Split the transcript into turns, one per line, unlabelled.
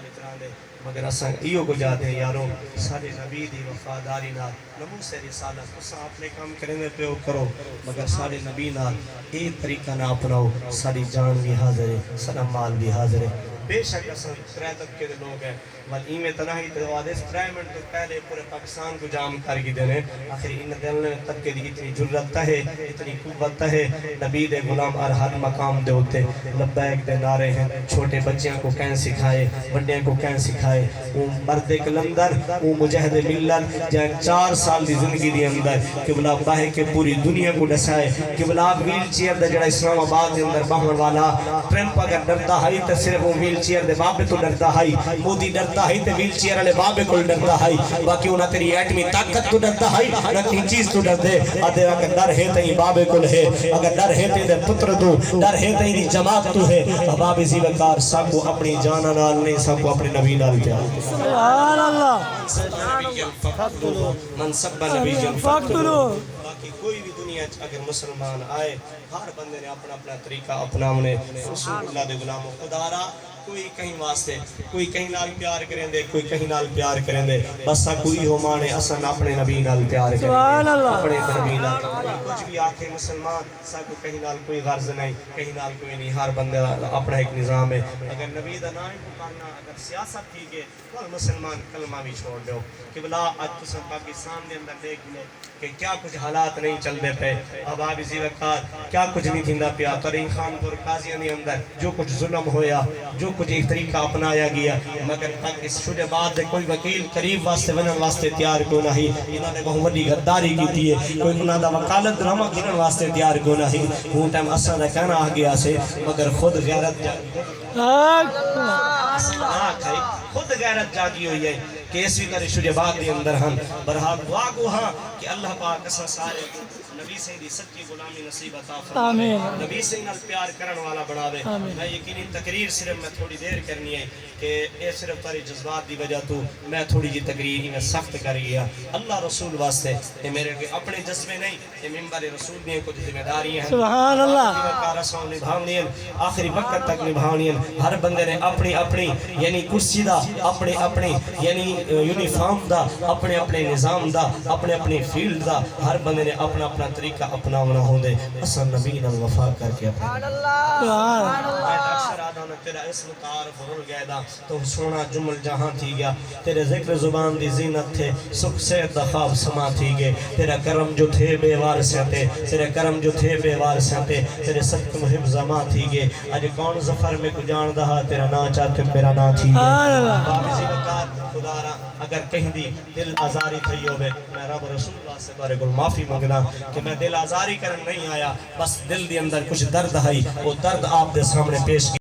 نال اتنا دے مگر اساں ایو کو جاتے ہیں یارو سارے نبی دی وفاداری نال نمو سے رسالت اساں اپنے کام کرنے پہ کرو مگر سارے نبی نال اے طریقہ نہ اپناؤ ساری جان بھی حاضر ہے سارا مال بھی حاضر ہے بے شک اساں ترے طبقے دے لوگ ہیں ول ایویں تنہائی تے وعدے 3 منٹ تو پہلے پورے پاکستان کو جام کر کے دینے آخر ان دل طبقے دی اتنی جرت ہے اتنی قوت ہے نبی دے غلام ہر مقام دے ہوتے لبیک دے نعرے ہیں چھوٹے بچیاں کو کہیں سکھائے بڑیاں کو کہیں سکھائے وہ مرد کلندر وہ مجاہد ملت جہاں 4 سال دی زندگی دی اندر قبلہ باہے کے پوری دنیا کو ڈسائے قبلہ ویل چیئر دے جڑا اسلام آباد دے اندر باہن والا ٹرمپ اگر ڈرتا ہے تو صرف وہ ویل چیئر دے بابے تو ڈرتا ہے مودی ڈرتا ہے تو ویل چیئر والے بابے کو ڈرتا ہے باقی انہاں تیری ایٹمی طاقت تو ڈرتا ہے نہ تین چیز تو ڈر دے آدھے اگر ڈر ہے تو بابے کو ہے اگر ڈر ہے تو پتر تو ڈر ہے تو جماعت تو ہے اباب اسی وقار سب کو اپنی جانا نال نہیں سب کو اپنے نبی نال پیار
سبحان اللہ
من سب نبی جن فقتلو باقی کوئی بھی دنیا اگر مسلمان آئے ہر بندے نے اپنا اپنا طریقہ اپنا انہیں رسول اللہ دے غلاموں خدا را کوئی کہیں واسطے کوئی کہیں نال پیار کریں دے کوئی کہیں نال پیار کریں دے بس کوئی ہو مانے اسن اپنے نبی نال پیار کریں دے اپنے نبی نال کچھ بھی آکھے مسلمان سا کو کہیں نال کوئی غرض نہیں کہیں نال کوئی نہیں ہر بندے اپنا ایک نظام ہے اگر نبی دا نام پکارنا اگر سیاست ٹھیک ہے تو مسلمان کلمہ بھی چھوڑ دو کہ بلا آج تو پاکستان دے اندر دیکھ لے کہ کیا کچھ حالات نہیں چل دے پہ اب آپ اسی وقت کیا کچھ نہیں تھیندا پیا ترین خان پور قاضیاں دے اندر جو کچھ ظلم ہویا جو کچھ ایک طریقہ اپنایا گیا مگر تک اس شدے بعد کوئی وکیل قریب واسطے ونن واسطے تیار کو نہیں انہوں نے بہت بڑی غداری کی تھی کوئی انہوں دا وکالت ڈرامہ گرن واسطے تیار کو نہیں ہوں ٹائم اساں دا کہنا آ گیا سے مگر خود غیرت خود غیرت جاگی ہوئی ہے کہ اسی طرح شجع بات دی اندر ہم برحال دعا کو ہاں کہ اللہ پاک اساں سارے نبی سے دی سچی غلامی نصیب عطا فرمائے نبی سے نال پیار کرن والا بناوے میں یقینی تقریر صرف میں تھوڑی دیر کرنی ہے کہ اے صرف تاری جذبات دی وجہ تو میں تھوڑی جی تقریر میں سخت کر گیا اللہ رسول واسطے یہ میرے اپنے جذبے نہیں یہ ممبر رسول بھی کچھ ذمہ داریاں ہیں
سبحان اللہ
رسول نبھاونی آخری وقت تک نبھاونی ہر بندے نے اپنی اپنی یعنی کرسی دا اپنی اپنی یعنی یونیفارم دا اپنے اپنے نظام دا اپنے اپنے فیلڈ دا ہر بندے نے اپنا اپنا طریقہ اپنا ہونا ہوندے اسا نبی نال وفا کر کے اپنے اکثر آدھانا تیرا اسم تعارف رول گئے دا تو سونا جمل جہاں تھی گیا تیرے ذکر زبان دی زینت تھے سکھ سے دخاب سما تھی گئے تیرا کرم جو تھے بے وار سے تھے تیرے کرم جو تھے بے وار سے تھے تیرے صدق محب زما تھی گئے آج کون ظفر میں کو جان دہا تیرا نا چاہتے میرا نا تھی گئے باقی وقت خدا را اگر کہیں دی دل آزاری تھی ہوئے میں رب رسول اللہ سے بارے کو معافی مانگنا کہ میں دل آزاری کرن نہیں آیا بس دل دی اندر کچھ درد ہے وہ درد آپ دے سامنے پیش